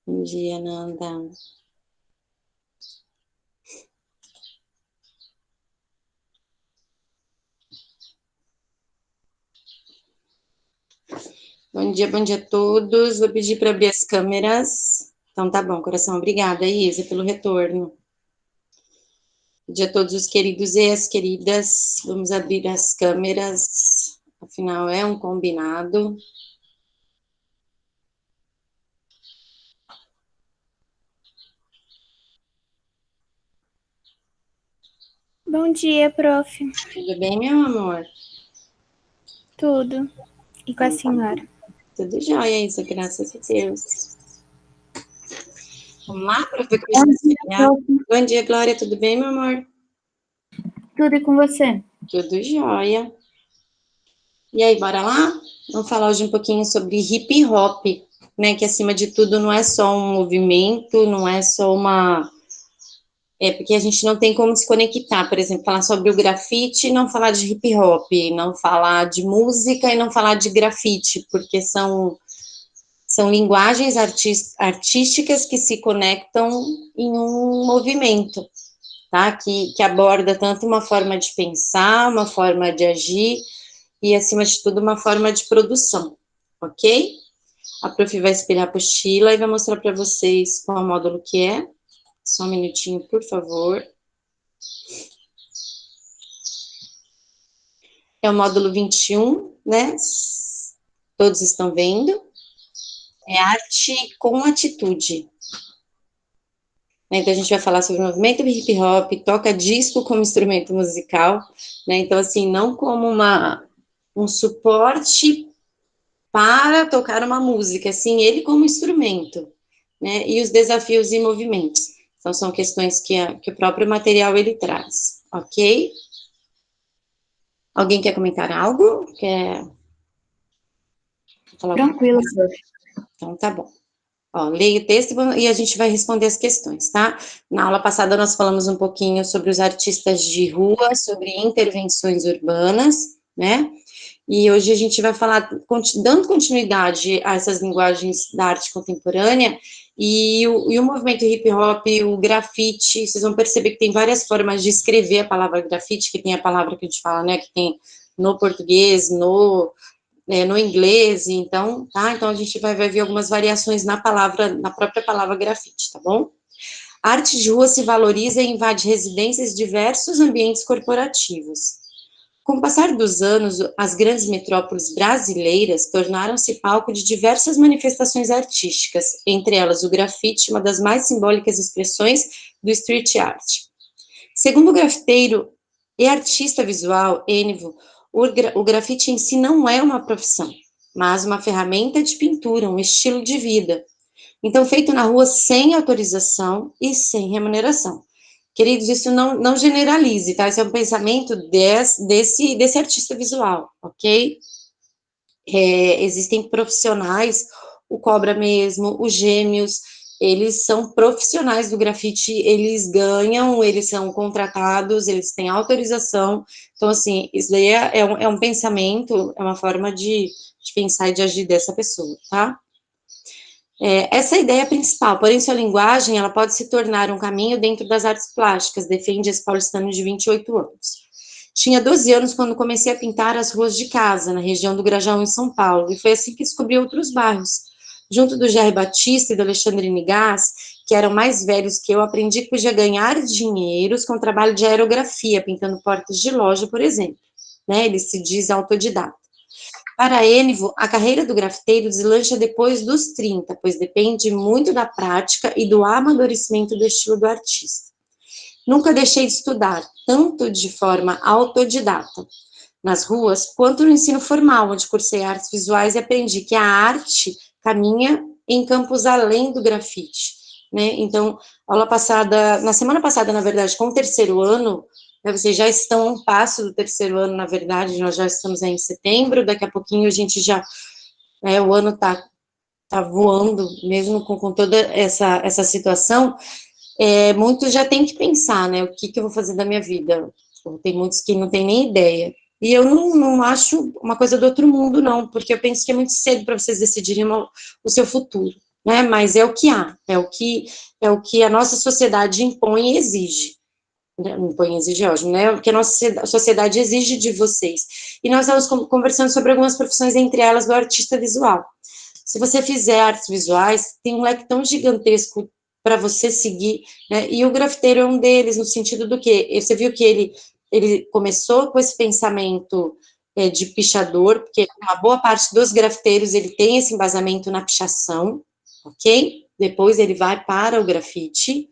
Bom dia, Nanda. Bom dia a todos. Vou pedir para abrir as câmeras. Então tá bom, coração. Obrigada, Isa, pelo retorno. Bom dia a todos os queridos e as queridas. Vamos abrir as câmeras. Afinal, é um combinado. Bom dia, prof. Tudo bem, meu amor? Tudo. E com a Então tá bom. senhora? Tudo jóia, Isa, graças a Deus. Vamos lá, para Bom começar a dia, criar. prof. Bom dia, Glória. Tudo bem, meu amor? Tudo e com você? Tudo jóia. E aí, bora lá? Vamos falar hoje um pouquinho sobre hip hop, né? Que acima de tudo não é só um movimento, não é só uma. É porque a gente não tem como se conectar, por exemplo, falar sobre o grafite e não falar de hip hop, não falar de música e não falar de grafite, porque são linguagens artísticas que se conectam em um movimento, tá? Que aborda tanto uma forma de pensar, uma forma de agir e, acima de tudo, uma forma de produção, ok? A prof vai espelhar a apostila e vai mostrar para vocês qual módulo que é. Só um minutinho, por favor. É o módulo 21, né? Todos estão vendo. É arte com atitude. Né? Então, a gente vai falar sobre o movimento hip hop, toca disco como instrumento musical, né? Então, assim, não como um suporte para tocar uma música, assim, ele como instrumento, né? E os desafios e movimentos. Então, são questões que o próprio material ele traz, ok? Alguém quer comentar algo? Quer falar alguma Tranquilo, coisa? prof. Então, tá bom. Ó, leia o texto e a gente vai responder as questões, tá? Na aula passada nós falamos um pouquinho sobre os artistas de rua, sobre intervenções urbanas, né? E hoje a gente vai falar, dando continuidade a essas linguagens da arte contemporânea, e o movimento hip hop, o grafite, vocês vão perceber que tem várias formas de escrever a palavra grafite, que tem a palavra que a gente fala, né, que tem no português, no inglês, então, tá? Então a gente vai ver algumas variações na palavra, na própria palavra grafite, tá bom? A arte de rua se valoriza e invade residências e diversos ambientes corporativos. Com o passar dos anos, as grandes metrópoles brasileiras tornaram-se palco de diversas manifestações artísticas, entre elas o grafite, uma das mais simbólicas expressões do street art. Segundo o grafiteiro e artista visual Enivo, o grafite em si não é uma profissão, mas uma ferramenta de pintura, um estilo de vida. Então, feito na rua sem autorização e sem remuneração. Queridos, isso não generalize, tá? Esse é um pensamento desse artista visual, ok? Existem profissionais, o Cobra mesmo, os Gêmeos, eles são profissionais do grafite, eles ganham, eles são contratados, eles têm autorização. Então, assim, isso daí é um pensamento, é uma forma de pensar e de agir dessa pessoa, tá? Essa é a ideia principal, porém sua linguagem ela pode se tornar um caminho dentro das artes plásticas, defende esse paulistano de 28 anos. Tinha 12 anos quando comecei a pintar as ruas de casa, na região do Grajaú, em São Paulo, e foi assim que descobri outros bairros. Junto do Jair Batista e do Alexandre Nigás, que eram mais velhos que eu, aprendi que podia ganhar dinheiros com o trabalho de aerografia, pintando portas de loja, por exemplo. Né? Ele se diz autodidata. Para Enivo, a carreira do grafiteiro deslancha depois dos 30, pois depende muito da prática e do amadurecimento do estilo do artista. Nunca deixei de estudar, tanto de forma autodidata, nas ruas, quanto no ensino formal, onde cursei artes visuais e aprendi que a arte caminha em campos além do grafite. Né? Então, aula passada, na semana passada, na verdade, com o terceiro ano, né, vocês já estão a um passo do terceiro ano, na verdade, nós já estamos aí em setembro, daqui a pouquinho a gente já, o ano tá voando, mesmo com toda essa situação, muitos já têm que pensar, né, o que eu vou fazer da minha vida. Tem muitos que não têm nem ideia. E eu não acho uma coisa do outro mundo, não, porque eu penso que é muito cedo para vocês decidirem o seu futuro, né? Mas é o que há, é o que a nossa sociedade impõe e exige. Impõe e exige, ótimo, né? O que a nossa sociedade exige de vocês. E nós estamos conversando sobre algumas profissões, entre elas do artista visual. Se você fizer artes visuais, tem um leque tão gigantesco para você seguir, né? E o grafiteiro é um deles, no sentido do que você viu que ele começou com esse pensamento de pichador, porque uma boa parte dos grafiteiros ele tem esse embasamento na pichação, ok? Depois ele vai para o grafite,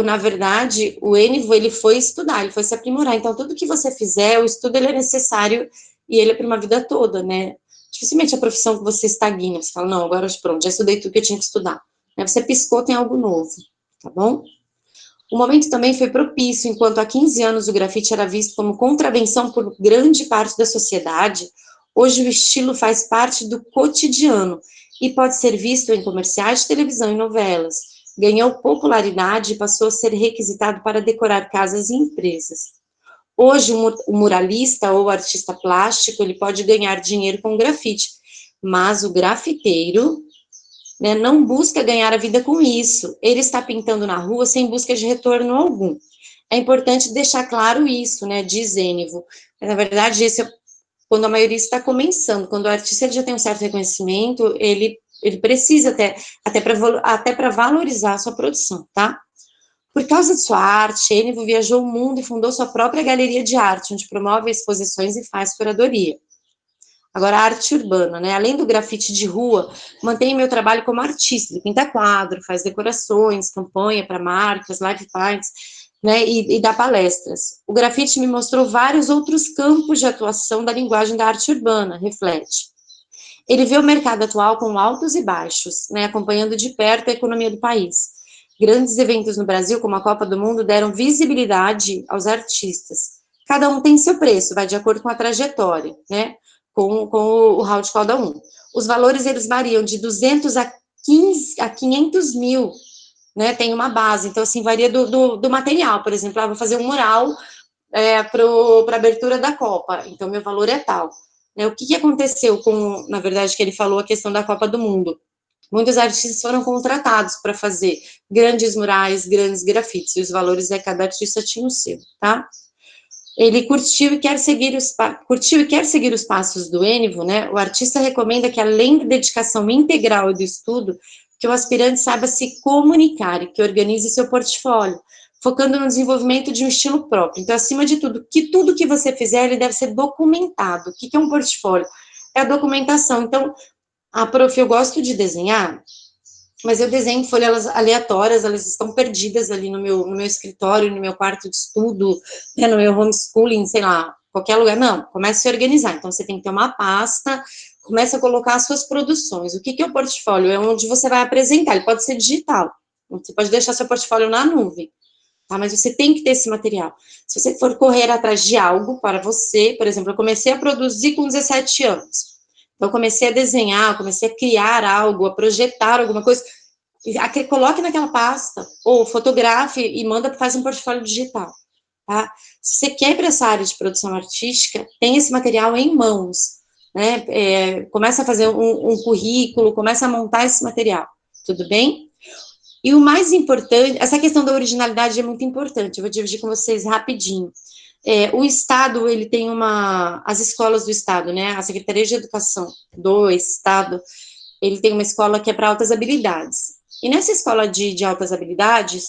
na verdade, o Enivo, ele foi estudar, ele foi se aprimorar. Então, tudo que você fizer, o estudo, ele é necessário e ele é para uma vida toda, né? Dificilmente a profissão que você estagna, você fala, não, agora pronto, já estudei tudo que eu tinha que estudar. Né? Você piscou, tem algo novo, tá bom? O momento também foi propício, enquanto há 15 anos o grafite era visto como contravenção por grande parte da sociedade, hoje o estilo faz parte do cotidiano e pode ser visto em comerciais de televisão e novelas. Ganhou popularidade e passou a ser requisitado para decorar casas e empresas. Hoje, o muralista ou artista plástico, ele pode ganhar dinheiro com grafite, mas o grafiteiro, né, não busca ganhar a vida com isso. Ele está pintando na rua sem busca de retorno algum. É importante deixar claro isso, né, diz Enivo. Na verdade, esse é quando a maioria está começando, quando o artista ele já tem um certo reconhecimento, ele precisa até para valorizar a sua produção, tá? Por causa de sua arte, Enivo viajou o mundo e fundou sua própria galeria de arte, onde promove exposições e faz curadoria. Agora, a arte urbana, né? Além do grafite de rua, mantenho meu trabalho como artista. Ele pinta quadro, faz decorações, campanha para marcas, live parties, né? E dá palestras. O grafite me mostrou vários outros campos de atuação da linguagem da arte urbana, reflete. Ele vê o mercado atual com altos e baixos, né? Acompanhando de perto a economia do país. Grandes eventos no Brasil, como a Copa do Mundo, deram visibilidade aos artistas. Cada um tem seu preço, vai de acordo com a trajetória, né? Com o hall de cada um. Os valores, eles variam de 200 a 500 mil, né? Tem uma base, então, assim, varia do material. Por exemplo, vou fazer um mural para a abertura da Copa, então meu valor é tal. O que aconteceu com, na verdade, que ele falou a questão da Copa do Mundo? Muitos artistas foram contratados para fazer grandes murais, grandes grafites, e os valores cada artista tinha o seu, tá? Ele curtiu e quer seguir os passos do Enivo, né? O artista recomenda que, além da dedicação integral e do estudo, que o aspirante saiba se comunicar e que organize seu portfólio, focando no desenvolvimento de um estilo próprio. Então, acima de tudo, que tudo que você fizer, ele deve ser documentado. O que é um portfólio? É a documentação. Então, prof, eu gosto de desenhar, mas eu desenho folhas aleatórias, elas estão perdidas ali no meu escritório, no meu quarto de estudo, né, no meu homeschooling, sei lá, qualquer lugar. Não, comece a se organizar. Então, você tem que ter uma pasta, comece a colocar as suas produções. O que é o portfólio? É onde você vai apresentar, ele pode ser digital. Você pode deixar seu portfólio na nuvem, tá? Mas você tem que ter esse material. Se você for correr atrás de algo para você, por exemplo, eu comecei a produzir com 17 anos. Então, eu comecei a desenhar, comecei a criar algo, a projetar alguma coisa. Coloque naquela pasta, ou fotografe e manda para fazer um portfólio digital. Tá? Se você quer ir para essa área de produção artística, tem esse material em mãos. Né? Começa a fazer um currículo, começa a montar esse material. Tudo bem? E o mais importante, essa questão da originalidade é muito importante, eu vou dividir com vocês rapidinho. O Estado, ele tem as escolas do Estado, né, a Secretaria de Educação do Estado, ele tem uma escola que é para altas habilidades. E nessa escola de altas habilidades,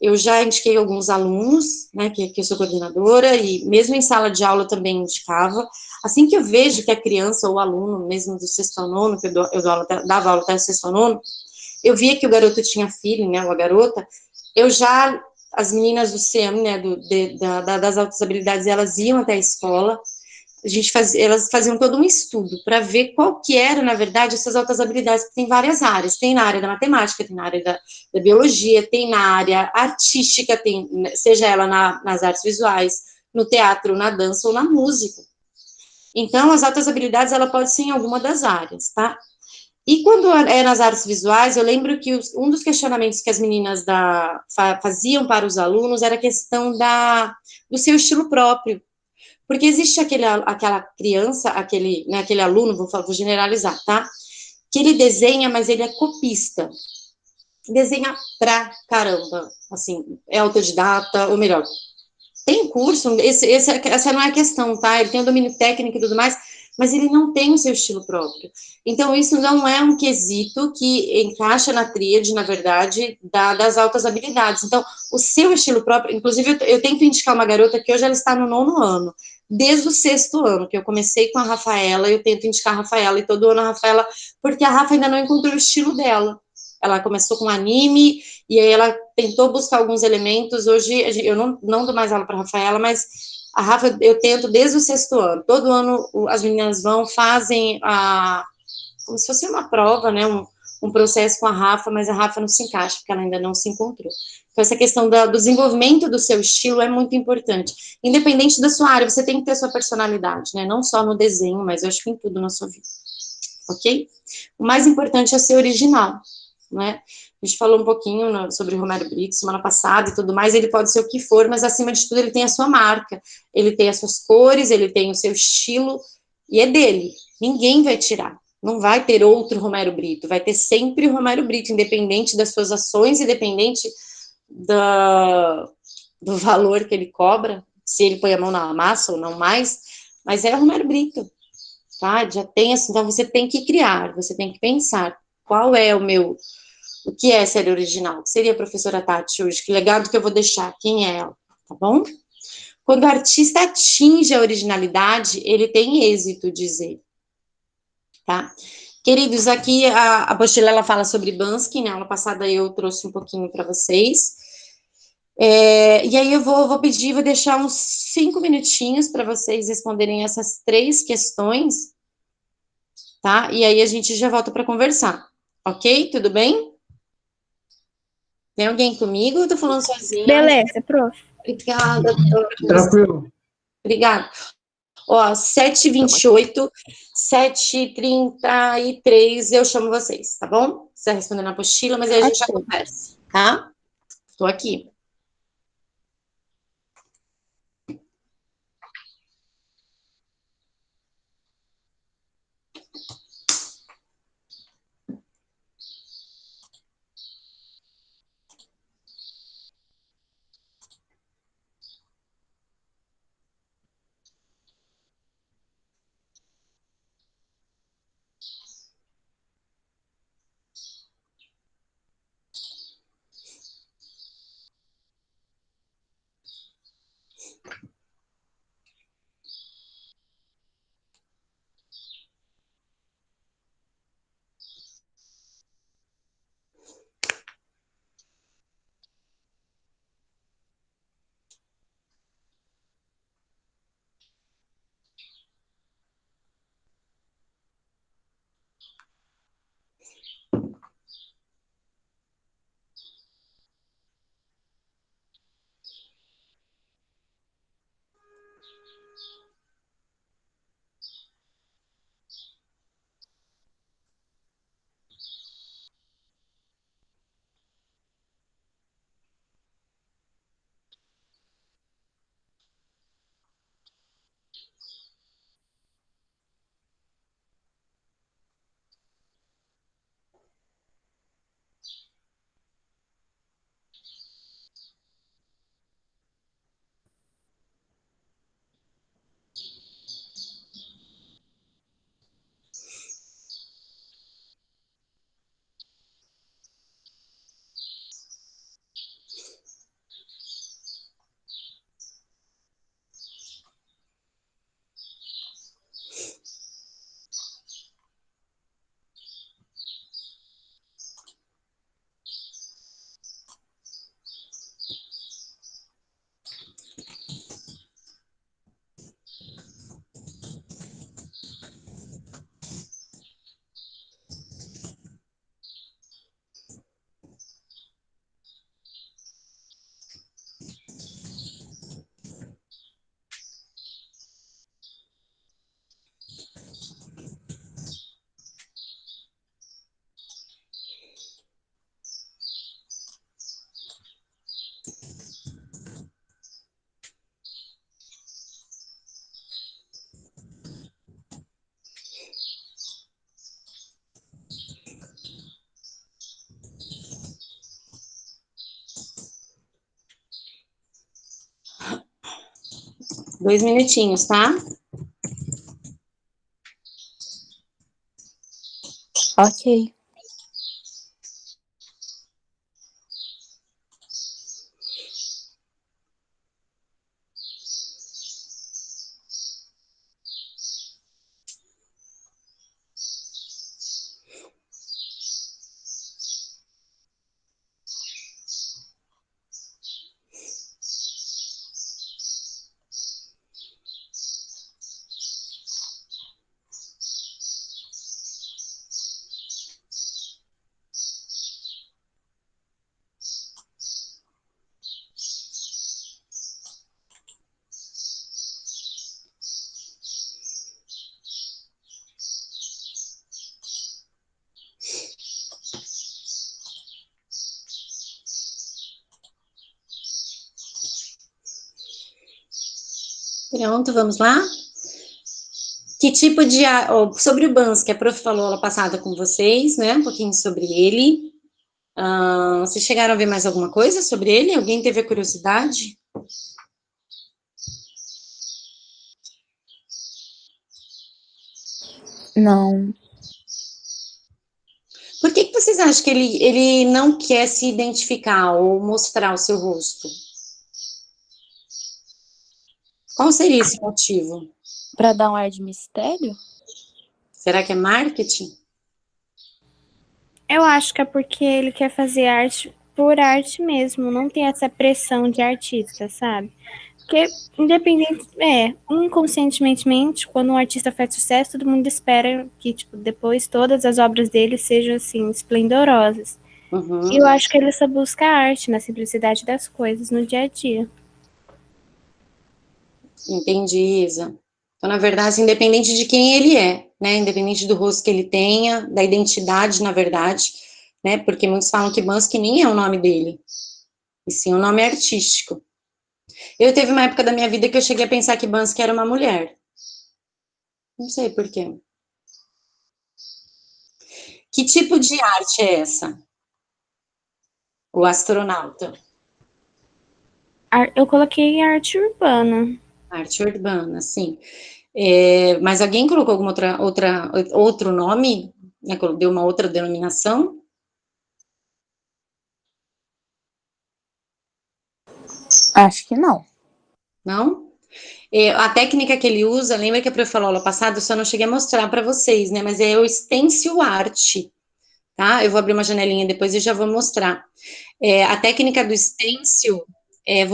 eu já indiquei alguns alunos, né, que eu sou coordenadora, e mesmo em sala de aula eu também indicava. Assim que eu vejo que a criança ou o aluno, mesmo do sexto ao nono, que dava aula até o sexto ao nono, eu via que o garoto tinha feeling, né, ou a garota, as meninas do CEAM, né, das altas habilidades, elas iam até a escola, elas faziam todo um estudo para ver qual que era, na verdade, essas altas habilidades, que tem várias áreas, tem na área da matemática, tem na área da biologia, tem na área artística, tem, seja ela nas artes visuais, no teatro, na dança ou na música. Então, as altas habilidades, ela pode ser em alguma das áreas, tá? E quando é nas artes visuais, eu lembro que um dos questionamentos que as meninas faziam para os alunos era a questão do seu estilo próprio. Porque existe aquela criança, aquele aluno, vou generalizar, tá? que ele desenha, mas ele é copista. Desenha pra caramba, assim, é autodidata, ou melhor, tem curso, essa não é a questão, tá? Ele tem o domínio técnico e tudo mais, mas ele não tem o seu estilo próprio. Então, isso não é um quesito que encaixa na tríade, na verdade, das altas habilidades. Então, o seu estilo próprio, inclusive, eu tento indicar uma garota que hoje ela está no 9º ano, desde o 6º ano, que eu comecei com a Rafaela, eu tento indicar a Rafaela, e todo ano a Rafaela, porque a Rafa ainda não encontrou o estilo dela. Ela começou com anime, e aí ela tentou buscar alguns elementos. Hoje eu não dou mais aula para a Rafaela, mas a Rafa eu tento desde o 6º ano. Todo ano as meninas vão, fazem como se fosse uma prova, né? Um processo com a Rafa, mas a Rafa não se encaixa, porque ela ainda não se encontrou. Então, essa questão do desenvolvimento do seu estilo é muito importante. Independente da sua área, você tem que ter a sua personalidade, né? Não só no desenho, mas eu acho que em tudo na sua vida. Ok? O mais importante é ser original, né? A gente falou um pouquinho sobre o Romero Brito semana passada e tudo mais, ele pode ser o que for, mas acima de tudo ele tem a sua marca, ele tem as suas cores, ele tem o seu estilo, e é dele, ninguém vai tirar, não vai ter outro Romero Brito, vai ter sempre o Romero Brito, independente das suas ações, independente do valor que ele cobra, se ele põe a mão na massa ou não mais, mas é o Romero Brito, tá? Já tem assim, então você tem que criar, você tem que pensar, qual é o que é ser original? O que seria a professora Tati hoje? Que legado que eu vou deixar? Quem é ela? Tá bom? Quando o artista atinge a originalidade, ele tem êxito, dizer. Tá? Queridos, aqui a apostila ela fala sobre Bansky, né? Aula passada eu trouxe um pouquinho para vocês. E aí eu vou pedir, vou deixar uns 5 minutinhos para vocês responderem essas 3 questões, tá? E aí a gente já volta para conversar, ok? Tudo bem? Tem alguém comigo ou eu tô falando sozinha? Beleza, prof. Obrigada, Tranquilo. obrigada. Ó, 7h28, 7h33, eu chamo vocês, tá bom? Você vai responder na apostila, mas aí a gente já Ok. conversa, tá? Tô aqui. 2 minutinhos, tá? Ok. Pronto, vamos lá? Que tipo de... sobre o Banks, que a prof falou aula passada com vocês, né? Um pouquinho sobre ele. Vocês chegaram a ver mais alguma coisa sobre ele? Alguém teve a curiosidade? Não. Por que vocês acham que ele não quer se identificar ou mostrar o seu rosto? Qual seria esse motivo? Para dar um ar de mistério? Será que é marketing? Eu acho que é porque ele quer fazer arte por arte mesmo, não tem essa pressão de artista, sabe? Porque, inconscientemente, quando um artista faz sucesso, todo mundo espera que, tipo, depois todas as obras dele sejam, assim, esplendorosas. Uhum. E eu acho que ele só busca a arte na simplicidade das coisas, no dia a dia. Entendi, Isa. Então, na verdade, independente de quem ele é, né? Independente do rosto que ele tenha, da identidade, na verdade, né? Porque muitos falam que Bansky nem é o nome dele, e sim o nome artístico. Eu teve uma época da minha vida que eu cheguei a pensar que Bansky era uma mulher. Não sei por quê. Que tipo de arte é essa? O astronauta. Eu coloquei arte urbana. Arte urbana, sim. Mas alguém colocou alguma outro nome? Né, deu uma outra denominação? Acho que não. Não? A técnica que ele usa, lembra que a prof falou aula passada, eu só não cheguei a mostrar para vocês, né? Mas é o stencil art, tá? Eu vou abrir uma janelinha depois e já vou mostrar. A técnica do stencil é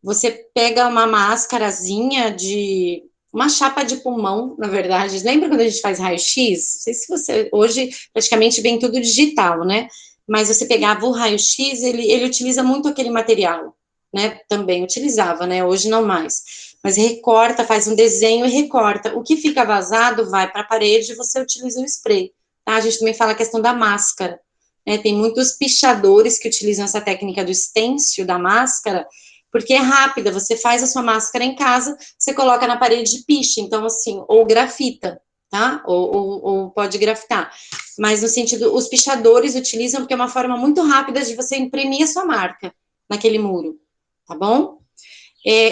você pega uma máscarazinha de uma chapa de pulmão, na verdade. Lembra quando a gente faz raio-x? Não sei se você hoje praticamente vem tudo digital, né? Mas você pegava o raio-x, ele utiliza muito aquele material, né? Também utilizava, né? Hoje não mais. Mas recorta, faz um desenho e recorta. O que fica vazado vai para a parede e você utiliza o spray. Tá? A gente também fala a questão da máscara. Né? Tem muitos pichadores que utilizam essa técnica do stencil da máscara, porque é rápida, você faz a sua máscara em casa, você coloca na parede e picha, então assim, ou grafita, tá? Ou pode grafitar. Mas no sentido, os pichadores utilizam porque é uma forma muito rápida de você imprimir a sua marca naquele muro, tá bom?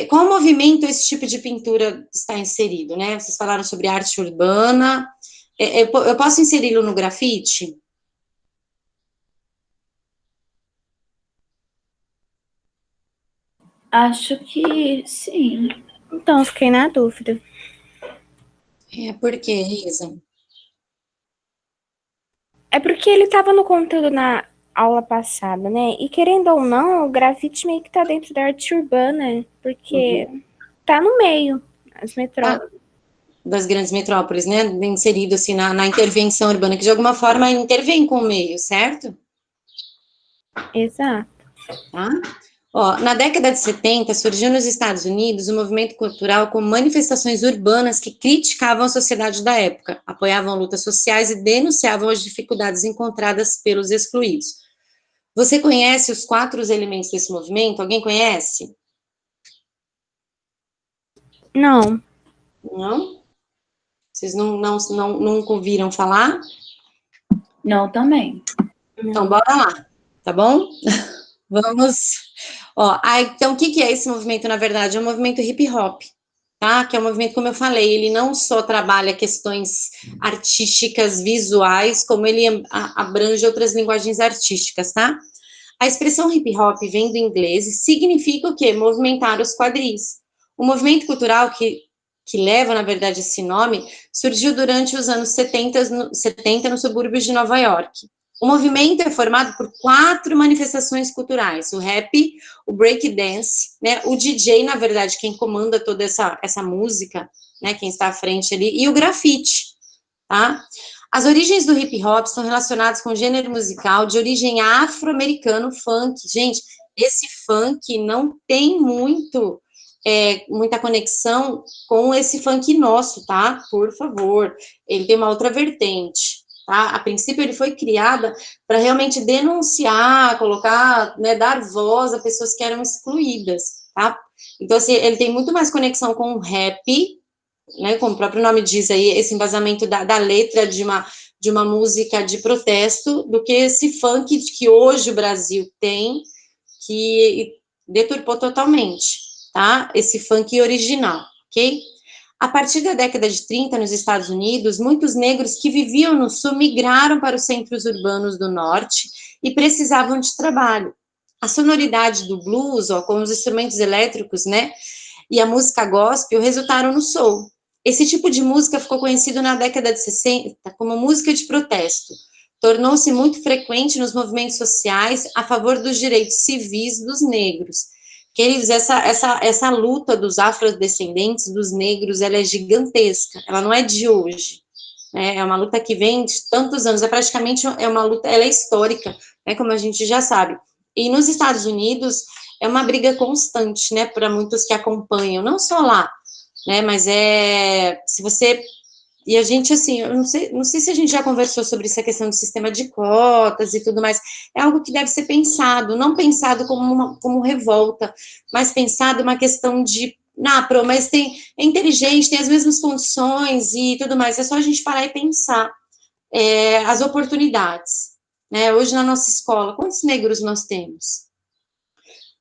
Qual movimento esse tipo de pintura está inserido, né? Vocês falaram sobre arte urbana. Eu posso inseri-lo no grafite? Acho que sim. Então, eu fiquei na dúvida. Por quê, Isa? É porque ele estava no conteúdo na aula passada, né? E querendo ou não, o grafite meio que tá dentro da arte urbana, porque tá no meio, as metrópoles. Das grandes metrópoles, né? Inserido assim na intervenção urbana, que de alguma forma intervém com o meio, certo? Exato. Tá? Na década de 70, surgiu nos Estados Unidos um movimento cultural com manifestações urbanas que criticavam a sociedade da época, apoiavam lutas sociais e denunciavam as dificuldades encontradas pelos excluídos. Você conhece os 4 elementos desse movimento? Alguém conhece? Não. Não? Vocês nunca ouviram falar? Não, também. Então, bora lá, tá bom? Vamos Ó, então, o que que é esse movimento, na verdade? É um movimento hip hop, tá? Que é um movimento, como eu falei, ele não só trabalha questões artísticas, visuais, como ele abrange outras linguagens artísticas, tá? A expressão hip hop vem do inglês e significa o quê? Movimentar os quadris. O movimento cultural que leva, na verdade, esse nome, surgiu durante os anos 70 no subúrbio de Nova York. O movimento é formado por 4 manifestações culturais: o rap, o breakdance, né, o DJ, na verdade, quem comanda toda essa música, né, quem está à frente ali, e o grafite, tá? As origens do hip hop estão relacionadas com o gênero musical de origem afro-americano, funk. Gente, esse funk não tem muita conexão com esse funk nosso, tá? Por favor. Ele tem uma outra vertente, tá? A princípio, ele foi criado para realmente denunciar, colocar, né, dar voz a pessoas que eram excluídas, tá? Então, assim, ele tem muito mais conexão com o rap, né, como o próprio nome diz aí, esse embasamento da letra de uma música de protesto, do que esse funk que hoje o Brasil tem, que deturpou totalmente, tá? Esse funk original, ok? A partir da década de 30, nos Estados Unidos, muitos negros que viviam no sul migraram para os centros urbanos do norte e precisavam de trabalho. A sonoridade do blues, ó, com os instrumentos elétricos, né, e a música gospel resultaram no soul. Esse tipo de música ficou conhecido na década de 60 como música de protesto. Tornou-se muito frequente nos movimentos sociais a favor dos direitos civis dos negros. Queridos, essa luta dos afrodescendentes, dos negros, ela é gigantesca, ela não é de hoje, né? É uma luta que vem de tantos anos, é praticamente uma luta, ela é histórica, né, como a gente já sabe. E nos Estados Unidos, é uma briga constante, né, para muitos que acompanham, não só lá, né, mas se você, e a gente, assim, eu não sei se a gente já conversou sobre essa questão do sistema de cotas e tudo mais, é algo que deve ser pensado, não pensado como revolta, mas pensado uma questão de, mas é inteligente, tem as mesmas condições e tudo mais, é só a gente parar e pensar, as oportunidades, né, hoje na nossa escola, quantos negros nós temos?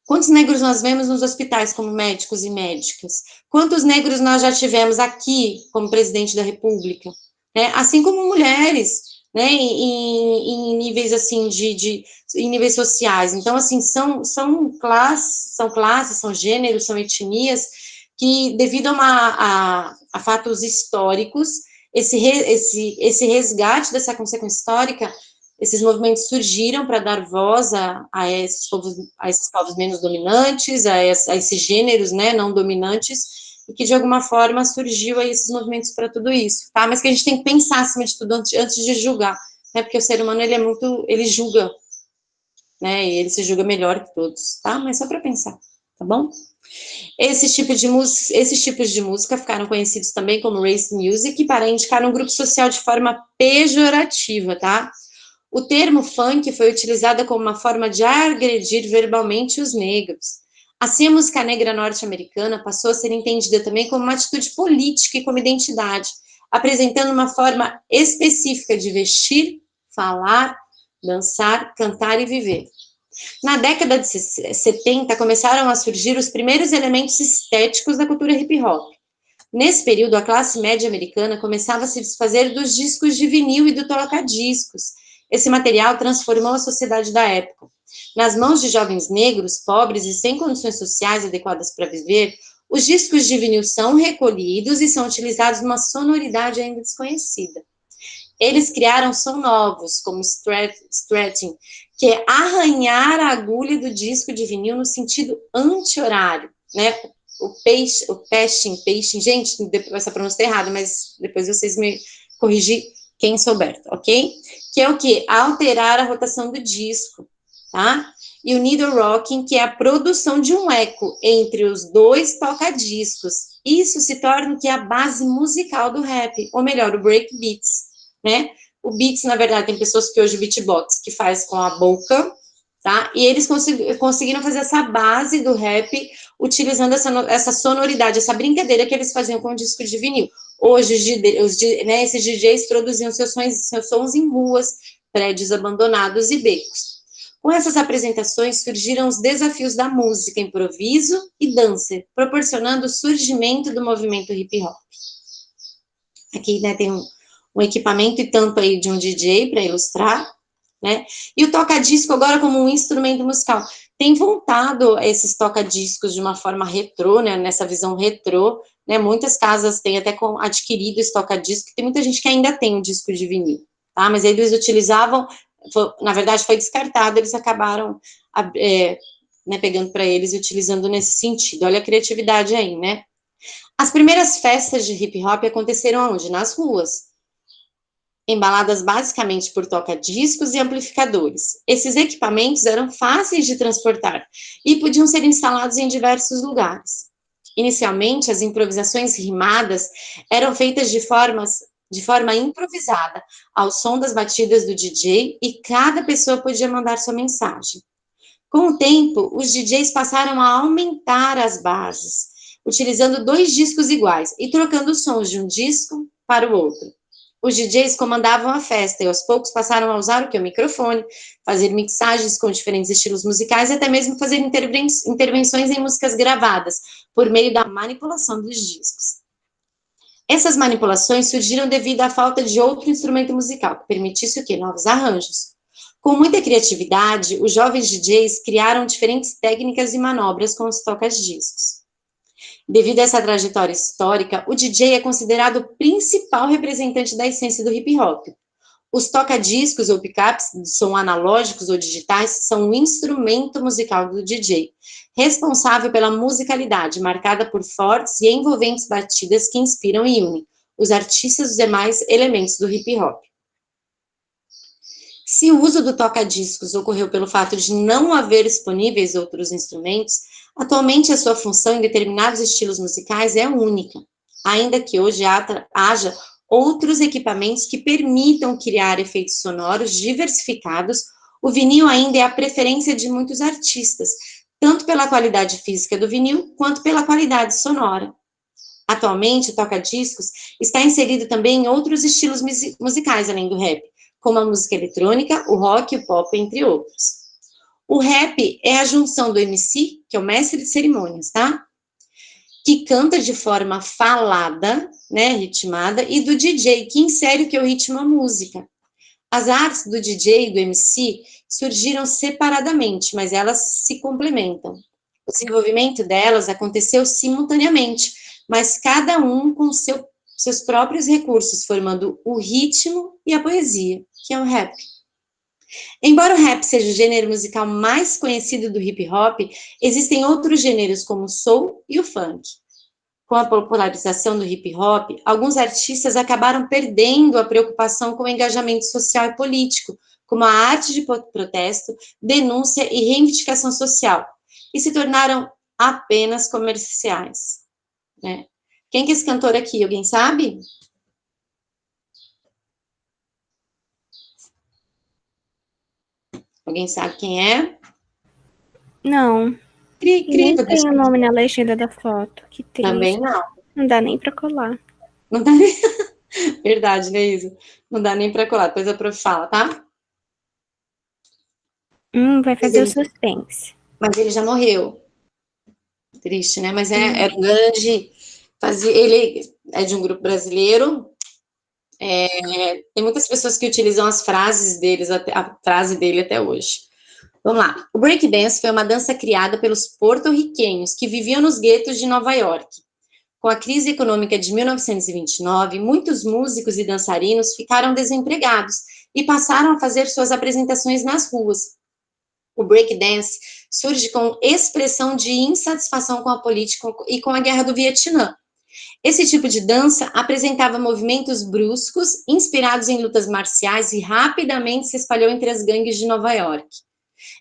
Quantos negros nós vemos nos hospitais como médicos e médicas? Quantos negros nós já tivemos aqui como presidente da República? Né? Assim como mulheres, né? Em níveis assim em níveis sociais. Então, assim, são classes, são gêneros, são etnias que, devido a fatos históricos, esse resgate dessa consequência histórica, esses movimentos surgiram para dar voz a esses povos menos dominantes, a esses gêneros, né, não dominantes, e que de alguma forma surgiu aí esses movimentos para tudo isso, tá? Mas que a gente tem que pensar acima de tudo antes de julgar, né? Porque o ser humano, ele julga, né? E ele se julga melhor que todos, tá? Mas só para pensar, tá bom? Esses tipos de música ficaram conhecidos também como race music, para indicar um grupo social de forma pejorativa, tá? O termo funk foi utilizado como uma forma de agredir verbalmente os negros. Assim, a música negra norte-americana passou a ser entendida também como uma atitude política e como identidade, apresentando uma forma específica de vestir, falar, dançar, cantar e viver. Na década de 70, começaram a surgir os primeiros elementos estéticos da cultura hip hop. Nesse período, a classe média americana começava a se desfazer dos discos de vinil e do toca-discos. Esse material transformou a sociedade da época. Nas mãos de jovens negros, pobres e sem condições sociais adequadas para viver, os discos de vinil são recolhidos e são utilizados numa sonoridade ainda desconhecida. Eles criaram som novos, como stretching, que é arranhar a agulha do disco de vinil no sentido anti-horário, né? O pasting, gente, essa pronúncia está errada, mas depois vocês me corrigem quem souber, ok? Que é o quê? Alterar a rotação do disco, tá? E o needle rocking, que é a produção de um eco entre os dois toca-discos. Isso se torna o que é a base musical do rap, ou melhor, o breakbeats, né? O beats, na verdade, tem pessoas que hoje beatbox, que faz com a boca, tá? E eles conseguiram fazer essa base do rap utilizando essa sonoridade, essa brincadeira que eles faziam com o disco de vinil. Hoje, né, esses DJs produziam seus sons em ruas, prédios abandonados e becos. Com essas apresentações surgiram os desafios da música, improviso e dança, proporcionando o surgimento do movimento hip hop. Aqui, né, tem um equipamento e tanto aí de um DJ para ilustrar, né? E o toca-disco agora como um instrumento musical. Tem voltado esses toca-discos de uma forma retrô, né, nessa visão retrô, né? Muitas casas têm até adquirido esse toca-disco, tem muita gente que ainda tem um disco de vinil, tá? Mas eles utilizavam, na verdade foi descartado, eles acabaram né, pegando para eles e utilizando nesse sentido. Olha a criatividade aí, né? As primeiras festas de hip hop aconteceram onde? Nas ruas, embaladas basicamente por toca-discos e amplificadores. Esses equipamentos eram fáceis de transportar e podiam ser instalados em diversos lugares. Inicialmente, as improvisações rimadas eram feitas de forma improvisada, ao som das batidas do DJ, e cada pessoa podia mandar sua mensagem. Com o tempo, os DJs passaram a aumentar as bases, utilizando 2 discos iguais e trocando os sons de um disco para o outro. Os DJs comandavam a festa e aos poucos passaram a usar o microfone, fazer mixagens com diferentes estilos musicais e até mesmo fazer intervenções em músicas gravadas por meio da manipulação dos discos. Essas manipulações surgiram devido à falta de outro instrumento musical que permitisse novos arranjos. Com muita criatividade, os jovens DJs criaram diferentes técnicas e manobras com os toca-discos. Devido a essa trajetória histórica, o DJ é considerado o principal representante da essência do hip hop. Os toca-discos ou pickups, som analógicos ou digitais, são um instrumento musical do DJ, responsável pela musicalidade, marcada por fortes e envolventes batidas que inspiram e unem os artistas dos demais elementos do hip hop. Se o uso do toca-discos ocorreu pelo fato de não haver disponíveis outros instrumentos, atualmente a sua função em determinados estilos musicais é única, ainda que hoje haja outros equipamentos que permitam criar efeitos sonoros diversificados. O vinil ainda é a preferência de muitos artistas, tanto pela qualidade física do vinil, quanto pela qualidade sonora. Atualmente, o toca-discos está inserido também em outros estilos musicais, além do rap, como a música eletrônica, o rock, o pop, entre outros. O rap é a junção do MC, que é o mestre de cerimônias, tá? Que canta de forma falada, né, ritmada, e do DJ, que insere o ritmo à música. As artes do DJ e do MC surgiram separadamente, mas elas se complementam. O desenvolvimento delas aconteceu simultaneamente, mas cada um com seus próprios recursos, formando o ritmo e a poesia, que é o rap. Embora o rap seja o gênero musical mais conhecido do hip hop, existem outros gêneros como o soul e o funk. Com a popularização do hip hop, alguns artistas acabaram perdendo a preocupação com o engajamento social e político, como a arte de protesto, denúncia e reivindicação social, e se tornaram apenas comerciais, né? Quem que é esse cantor aqui? Alguém sabe? Alguém sabe quem é? Não. Nem tem o nome na legenda da foto. Que triste. Também não. Não dá nem pra colar. Não dá nem... Verdade, né, Isa? Não dá nem pra colar. Depois a prof fala, tá? Vai fazer o suspense. Mas ele já morreu. Triste, né? Mas é grande. Ele é de um grupo brasileiro. Tem muitas pessoas que utilizam as frases deles, a frase dele até hoje. Vamos lá. O breakdance foi uma dança criada pelos porto-riquenhos que viviam nos guetos de Nova York. Com a crise econômica de 1929, muitos músicos e dançarinos ficaram desempregados e passaram a fazer suas apresentações nas ruas. O breakdance surge com expressão de insatisfação com a política e com a guerra do Vietnã. Esse tipo de dança apresentava movimentos bruscos, inspirados em lutas marciais, e rapidamente se espalhou entre as gangues de Nova York.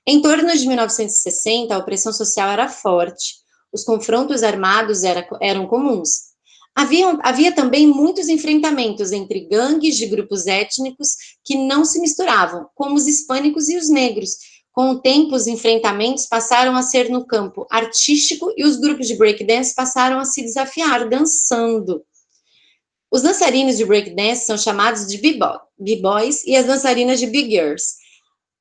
Em torno de 1960, a opressão social era forte, os confrontos armados eram comuns. Havia também muitos enfrentamentos entre gangues de grupos étnicos que não se misturavam, como os hispânicos e os negros. Com o tempo, os enfrentamentos passaram a ser no campo artístico e os grupos de breakdance passaram a se desafiar dançando. Os dançarinos de breakdance são chamados de b-boys e as dançarinas de big girls.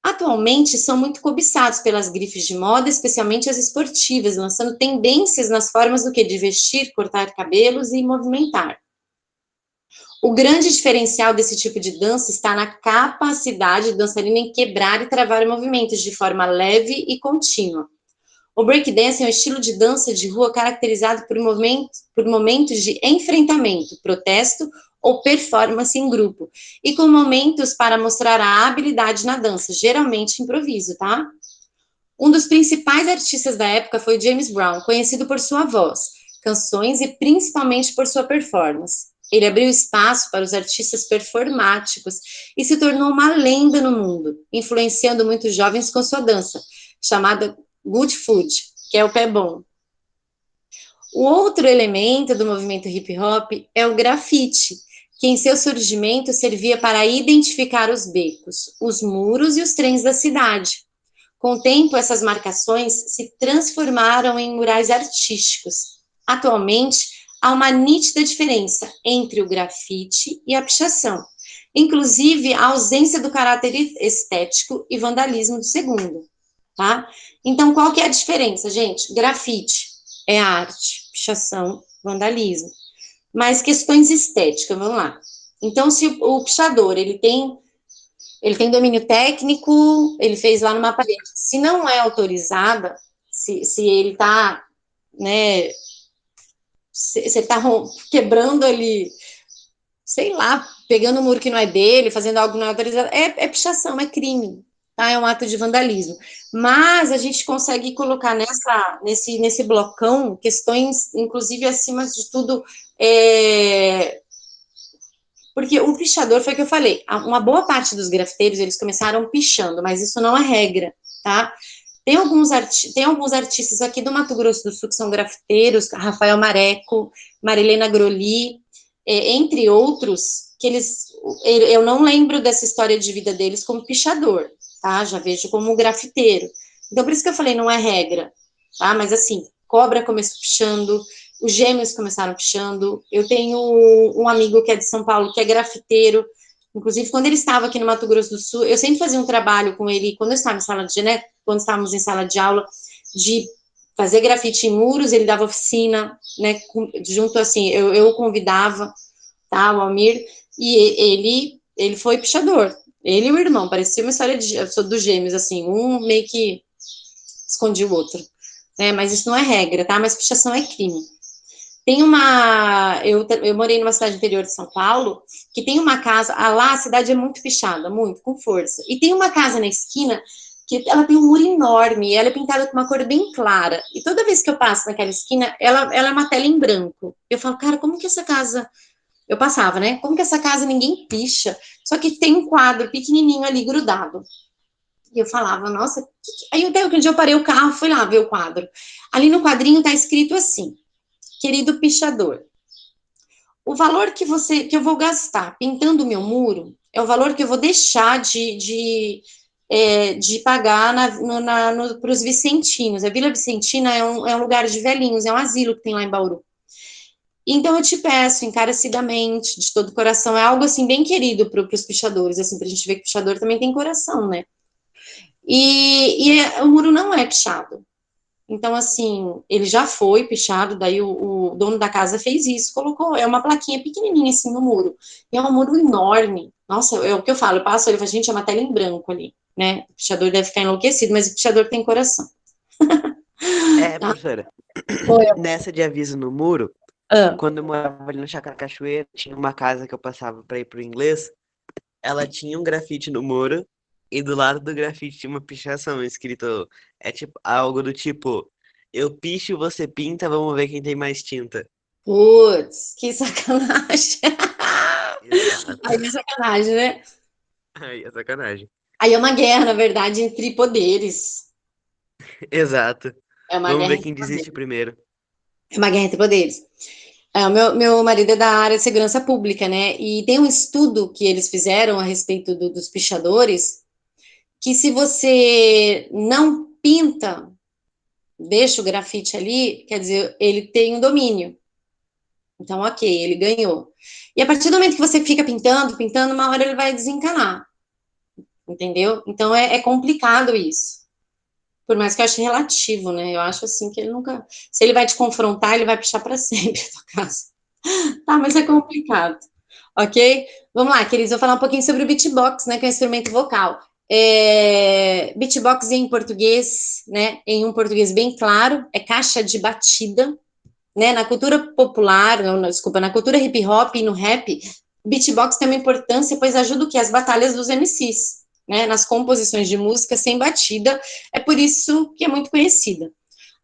atualmente são muito cobiçados pelas grifes de moda, especialmente as esportivas, lançando tendências nas formas do que de vestir, cortar cabelos e movimentar. O grande diferencial desse tipo de dança está na capacidade do dançarino em quebrar e travar movimentos de forma leve e contínua. O breakdance é um estilo de dança de rua caracterizado por momentos de enfrentamento, protesto ou performance em grupo, e com momentos para mostrar a habilidade na dança, geralmente improviso, tá? Um dos principais artistas da época foi James Brown, conhecido por sua voz, canções e principalmente por sua performance. Ele abriu espaço para os artistas performáticos e se tornou uma lenda no mundo, influenciando muitos jovens com sua dança, chamada good food, que é o pé bom. O outro elemento do movimento hip hop é o grafite, que em seu surgimento servia para identificar os becos, os muros e os trens da cidade. Com o tempo, essas marcações se transformaram em murais artísticos. Atualmente, há uma nítida diferença entre o grafite e a pichação, inclusive a ausência do caráter estético e vandalismo do segundo, tá? Então, qual que é a diferença, gente? Grafite é arte, pichação, vandalismo. Mas questões estéticas, vamos lá. Então, se o pichador, ele tem domínio técnico, ele fez lá numa parede. Se não é autorizada, se ele está, né, você está quebrando ali, sei lá, pegando um muro que não é dele, fazendo algo não autorizado, é pichação, é crime, tá? É um ato de vandalismo. Mas a gente consegue colocar nesse blocão questões, inclusive, acima de tudo, porque o pichador, foi o que eu falei, uma boa parte dos grafiteiros, eles começaram pichando, mas isso não é regra, tá? Tem alguns artistas aqui do Mato Grosso do Sul que são grafiteiros, Rafael Mareco, Marilena Groli, entre outros, que eu não lembro dessa história de vida deles como pichador, tá? Já vejo como grafiteiro. Então, por isso que eu falei, não é regra, tá? Mas assim, Cobra começou pichando, os Gêmeos começaram pichando, eu tenho um amigo que é de São Paulo, que é grafiteiro, inclusive, quando ele estava aqui no Mato Grosso do Sul, eu sempre fazia um trabalho com ele, quando eu estava em sala de, né, quando estávamos em sala de aula, de fazer grafite em muros, ele dava oficina, né, junto assim, eu convidava, tá, o Almir, e ele foi pichador, ele e o irmão, parecia uma história dos Gêmeos, assim, um meio que escondia o outro, né, mas isso não é regra, tá, mas pichação é crime. Tem eu morei numa cidade interior de São Paulo, que tem uma casa, lá a cidade é muito pichada, muito, com força, e tem uma casa na esquina, que ela tem um muro enorme, e ela é pintada com uma cor bem clara, e toda vez que eu passo naquela esquina, ela é uma tela em branco, eu falo, cara, como que essa casa, eu passava, né, como que essa casa ninguém picha, só que tem um quadro pequenininho ali grudado, e eu falava, nossa, aí até um dia eu parei o carro, fui lá ver o quadro, ali no quadrinho tá escrito assim, querido pichador, o valor que eu vou gastar pintando o meu muro é o valor que eu vou deixar de pagar para os vicentinos. A Vila Vicentina é um lugar de velhinhos, é um asilo que tem lá em Bauru. Então eu te peço encarecidamente, de todo o coração, é algo assim bem querido para os pichadores, assim, para a gente ver que o pichador também tem coração, né? O muro não é pichado. Então, assim, ele já foi pichado, daí o dono da casa fez isso, colocou, é uma plaquinha pequenininha assim no muro, e é um muro enorme, nossa, é o que eu falo, eu passo ali, gente, é uma tela em branco ali, né, o pichador deve ficar enlouquecido, mas o pichador tem coração. Tá? Professora, Oi. nessa de aviso no muro, quando eu morava ali no Chácara Cachoeira, tinha uma casa que eu passava para ir pro inglês, ela tinha um grafite no muro, e do lado do grafite tinha uma pichação escrito, tipo algo do tipo, eu picho, você pinta, vamos ver quem tem mais tinta. Putz, que sacanagem. Exato. Aí é sacanagem, né? Aí é sacanagem. Aí é uma guerra, na verdade, entre poderes. Exato. É uma Vamos guerra ver quem entre desiste poderes. primeiro. É uma guerra entre poderes. O meu marido é da área de segurança pública, né? E tem um estudo que eles fizeram a respeito dos pichadores, que se você não pinta, deixa o grafite ali, quer dizer, ele tem um domínio. Então, ok, ele ganhou. E a partir do momento que você fica pintando, uma hora ele vai desencanar. entendeu? Então, é complicado isso. Por mais que eu ache relativo, né? Eu acho assim que ele nunca... Se ele vai te confrontar, ele vai puxar para sempre a tua casa. Tá, mas é complicado. Ok? Vamos lá, queridos, vou falar um pouquinho sobre o beatbox, né? Que é um instrumento vocal. Beatbox em português, né? Em um português bem claro, é caixa de batida, né? Na cultura popular, não, desculpa, na cultura hip hop e no rap, beatbox tem uma importância, pois ajuda o que? As batalhas dos MCs, né? Nas composições de música sem batida, é por isso que é muito conhecida.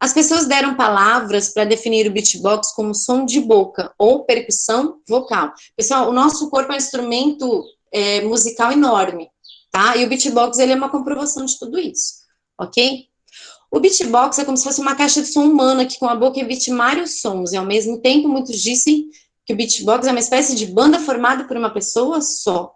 As pessoas deram palavras para definir o beatbox como som de boca ou percussão vocal. Pessoal, o nosso corpo é um instrumento musical enorme, tá? E o beatbox, ele é uma comprovação de tudo isso, ok? O beatbox é como se fosse uma caixa de som humana que com a boca emite vários sons, e ao mesmo tempo muitos dizem que o beatbox é uma espécie de banda formada por uma pessoa só,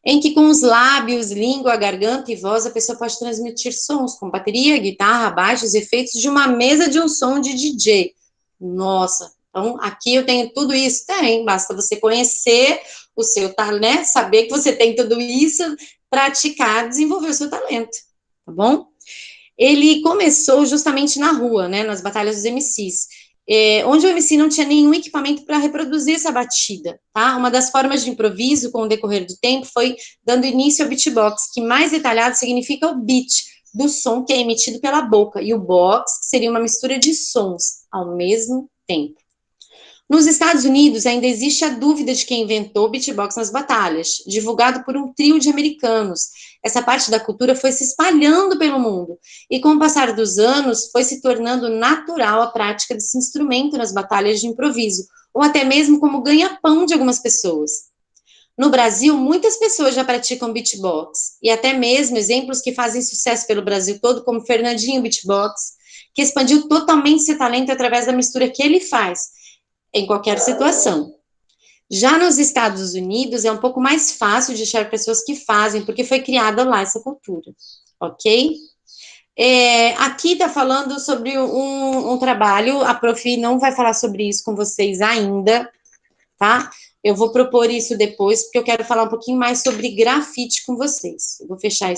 em que com os lábios, língua, garganta e voz a pessoa pode transmitir sons com bateria, guitarra, baixos, efeitos de uma mesa de um som de DJ. Nossa, então aqui eu tenho tudo isso? Tem, basta você conhecer o seu talento, né? Saber que você tem tudo isso, praticar, desenvolver o seu talento, tá bom? Ele começou justamente na rua, né, nas batalhas dos MCs, onde o MC não tinha nenhum equipamento para reproduzir essa batida, tá? Uma das formas de improviso com o decorrer do tempo foi dando início ao beatbox, que mais detalhado significa o beat, do som que é emitido pela boca, e o box, que seria uma mistura de sons ao mesmo tempo. Nos Estados Unidos, ainda existe a dúvida de quem inventou o beatbox nas batalhas, divulgado por um trio de americanos. Essa parte da cultura foi se espalhando pelo mundo, e com o passar dos anos, foi se tornando natural a prática desse instrumento nas batalhas de improviso, ou até mesmo como ganha-pão de algumas pessoas. No Brasil, muitas pessoas já praticam beatbox, e até mesmo exemplos que fazem sucesso pelo Brasil todo, como Fernandinho Beatbox, que expandiu totalmente seu talento através da mistura que ele faz, em qualquer situação. Já nos Estados Unidos, é um pouco mais fácil de achar pessoas que fazem, porque foi criada lá essa cultura, ok? Aqui está falando sobre um trabalho, a Prof não vai falar sobre isso com vocês ainda, tá? Eu vou propor isso depois, porque eu quero falar um pouquinho mais sobre grafite com vocês. Eu vou fechar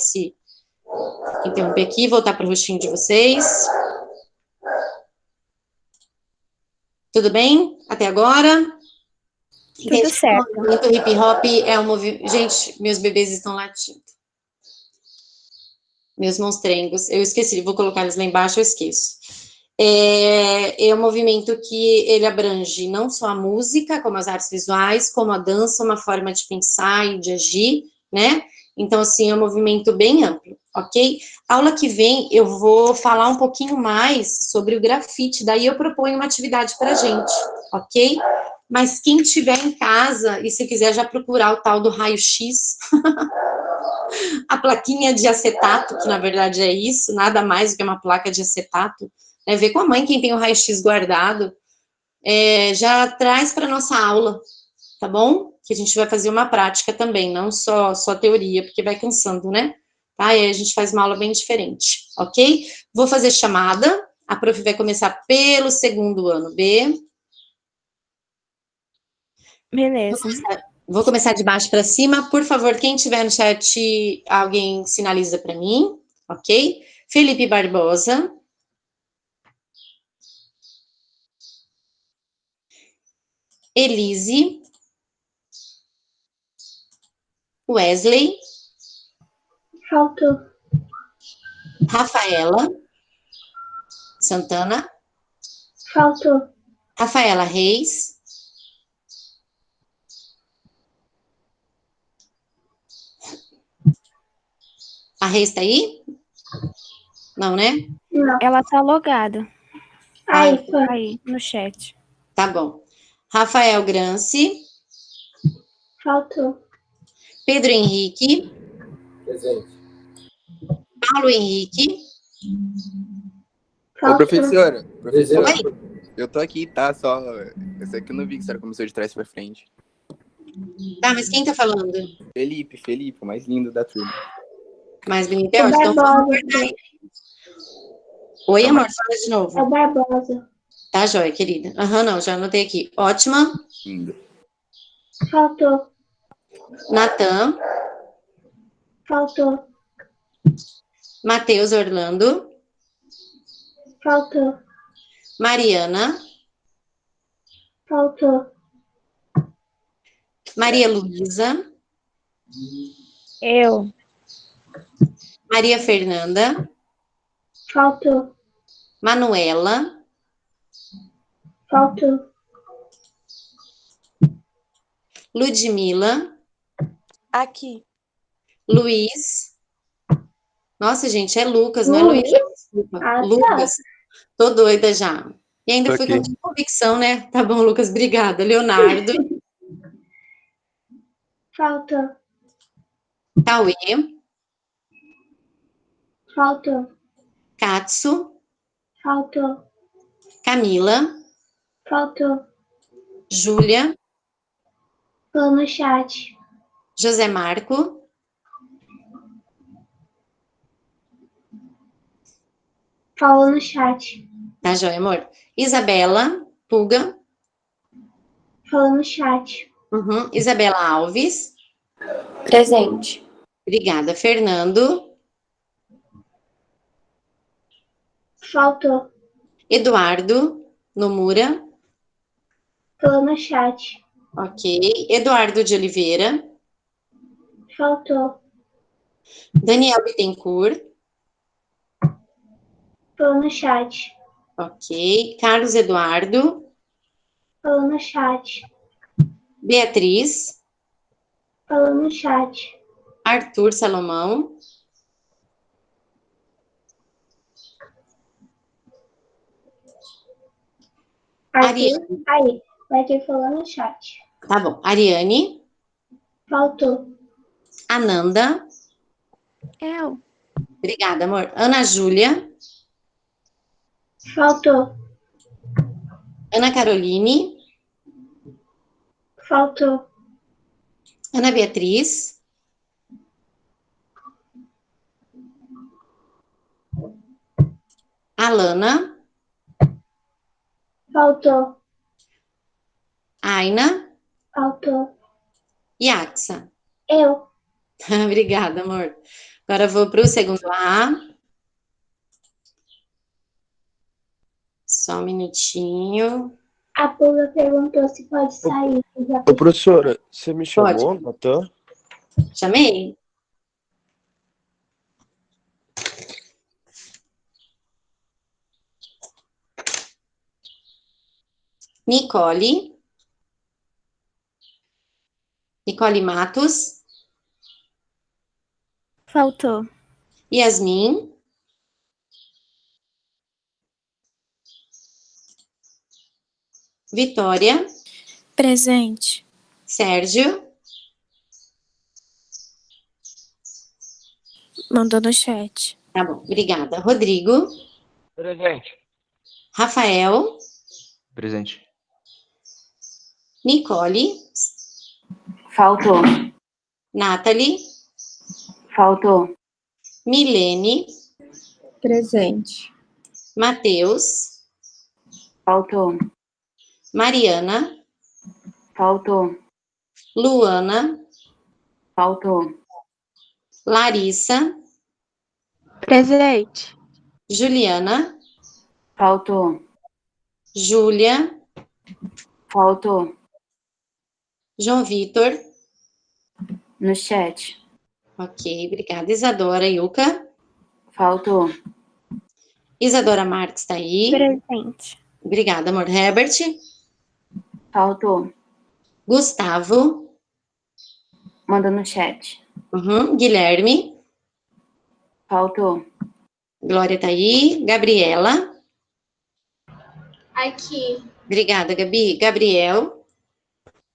interromper aqui, voltar para o rostinho de vocês. Tudo bem? Até agora? Tudo certo. O movimento hip hop é um movimento... Gente, meus bebês estão latindo. Meus monstrengos. Eu esqueci, vou colocar eles lá embaixo, eu esqueço. É um movimento que ele abrange não só a música, como as artes visuais, como a dança, uma forma de pensar e de agir, né? Então, assim, é um movimento bem amplo, ok? A aula que vem, eu vou falar um pouquinho mais sobre o grafite, daí eu proponho uma atividade para a gente, ok? Mas quem estiver em casa, e se quiser já procurar o tal do raio-x, a plaquinha de acetato, que na verdade é isso, nada mais do que uma placa de acetato, né? Ver com a mãe quem tem o raio-x guardado, já traz para nossa aula, tá bom? Que a gente vai fazer uma prática também, não só teoria, porque vai cansando, né? Tá? E aí a gente faz uma aula bem diferente, ok? Vou fazer chamada, a prof vai começar pelo segundo ano B. Beleza. Vou começar de baixo para cima. Por favor, quem tiver no chat, alguém sinaliza para mim, ok? Felipe Barbosa. Elise. Wesley. Faltou. Rafaela Santana. Faltou. Rafaela Reis. A Reis está aí? Não, né? Não. Ela tá logada. Aí, foi. Aí, no chat. Tá bom. Rafael Granci. Faltou. Pedro Henrique. Presente. Paulo Henrique. Ô, professora, Oi? eu tô aqui, tá? Só. Eu sei que eu não vi que a senhora começou de trás pra frente. Tá, mas quem tá falando? Felipe, o mais lindo da turma. Mais bonito é ótimo. Então, Barbosa. Oi, amor, fala de novo. É Barbosa. Tá, joia, querida. Aham, não, já anotei aqui. Ótima. Lindo. Faltou. Natan. Faltou. Matheus Orlando. Faltou. Mariana. Faltou. Maria Luísa. Eu. Maria Fernanda. Faltou. Manuela. Faltou. Ludmila. Aqui. Luiz. Nossa, gente, é Lucas, não é Luiz? Desculpa. Ah, tá. Lucas. Tô doida já. E ainda Tô fui aqui. com convicção, né? Tá bom, Lucas, obrigada. Leonardo. Faltou. Cauê. Faltou. Katsu. Faltou. Camila. Faltou. Júlia. Falou no chat. José Marco. Falou no chat. Tá, joia, amor. Isabela. Puga. Falou no chat. Uhum. Isabela Alves. Presente. Obrigada. Fernando. Faltou. Eduardo Nomura. Falou no chat. Ok. Eduardo de Oliveira. Faltou. Daniel Bittencourt. Falou no chat. Ok. Carlos Eduardo. Falou no chat. Beatriz. Falou no chat. Arthur Salomão. Arthur. Aí. Vai ter falou no chat. Tá bom. Ariane. Faltou. Ananda. Eu. Obrigada, amor. Ana Júlia. Faltou. Ana Caroline. Faltou. Ana Beatriz. Alana. Faltou. Aina. Faltou. E Axa. Eu. Obrigada, amor. Agora eu vou para o segundo A. Só um minutinho. A Pula perguntou se pode sair. Eu já Ô, professora, você me Pode. chamou, Natan? Chamei? Nicole. Nicole Matos. Faltou. Yasmin. Vitória. Presente. Sérgio. Mandou no chat. Tá bom, obrigada. Rodrigo. Presente. Rafael. Presente. Nicole. Faltou. Nathalie. Faltou. Milene. Presente. Matheus. Faltou. Mariana. Faltou. Luana. Faltou. Larissa. Presente. Juliana. Faltou. Júlia. Faltou. João Vitor. No chat. Ok, obrigada. Isadora Yuka. Faltou. Isadora Marques está aí. Presente. Obrigada, amor. Herbert. Faltou. Gustavo. Mandou no chat. Uhum. Guilherme. Faltou. Glória tá aí. Gabriela. Aqui. Obrigada, Gabi. Gabriel.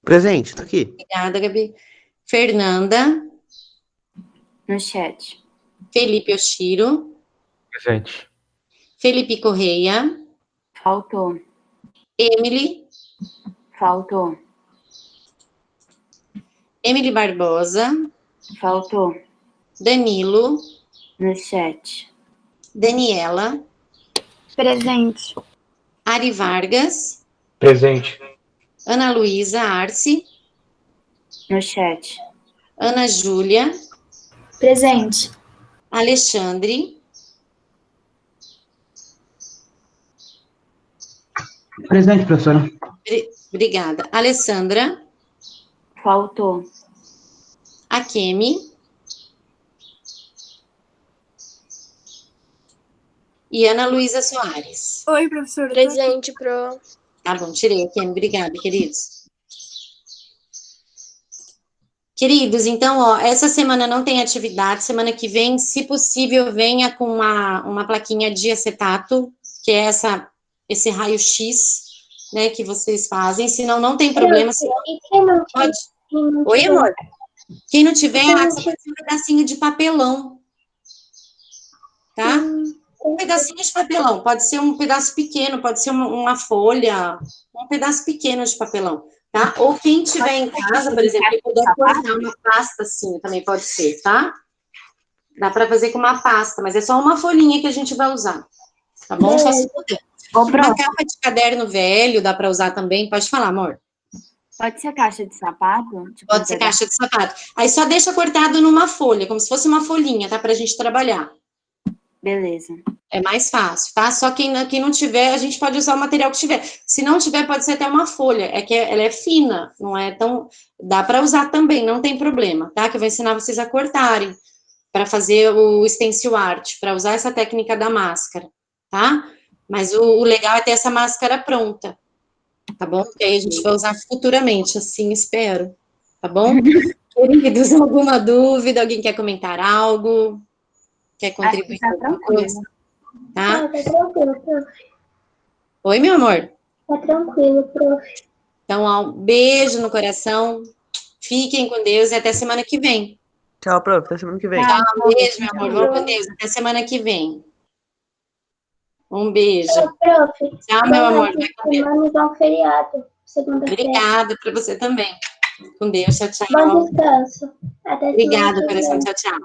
Presente, tô aqui. Obrigada, Gabi. Fernanda. No chat. Felipe Oshiro. Presente. Felipe Correia. Faltou. Emily. Faltou. Emily Barbosa. Faltou. Danilo. No chat. Daniela. Presente. Ari Vargas. Presente. Ana Luísa Arce. No chat. Ana Júlia. Presente. Alexandre. Presente, professora. Obrigada. Alessandra. Faltou. Akemi. E Ana Luísa Soares. Oi, professora. Presente, pro. Tá bom, tirei aqui. Obrigada, queridos. Queridos, então, ó, essa semana não tem atividade. Semana que vem, se possível, venha com uma plaquinha de acetato, que é esse raio-x, né, que vocês fazem. Senão, não tem problema. Senão, E quem não pode. Oi, amor. Quem não tiver, pode ser um pedacinho de papelão. Tá? Um pedacinho de papelão, pode ser um pedaço pequeno, pode ser uma folha, um pedaço pequeno de papelão, tá? Ou quem tiver em casa, por exemplo, que puder cortar uma pasta assim, também pode ser, tá? Dá para fazer com uma pasta, mas é só uma folhinha que a gente vai usar, tá bom? Só se puder. Uma capa de caderno velho, dá para usar também, pode falar, amor. Pode ser caixa de sapato? Tipo, pode ser caixa de sapato. Aí só deixa cortado numa folha, como se fosse uma folhinha, tá? Pra gente trabalhar. Beleza. É mais fácil, tá? Só quem não tiver, a gente pode usar o material que tiver. Se não tiver, pode ser até uma folha. É que ela é fina, não é tão... Dá para usar também, não tem problema, tá? Que eu vou ensinar vocês a cortarem para fazer o stencil art, para usar essa técnica da máscara, tá? Mas o legal é ter essa máscara pronta, tá bom? Porque aí a gente vai usar futuramente, assim espero, tá bom? Queridos, alguma dúvida? Alguém quer comentar algo? Quer contribuir com alguma coisa? Tá? Tá tranquilo, prof. Oi, meu amor? Tá tranquilo, prof. Então, ó, um beijo no coração. Fiquem com Deus e até semana que vem. Tchau, prof. Até semana que vem. Tchau, um beijo, meu amor. Vamos com Deus. Até semana que vem. Um beijo. Prof. Tchau, meu amor. Vai com Deus. Semana é um feriado. Segunda-feira. Obrigada para você também. Com Deus. Tchau, tchau. Bom descanso. Até Obrigada, semana que coração. vem. Tchau, tchau.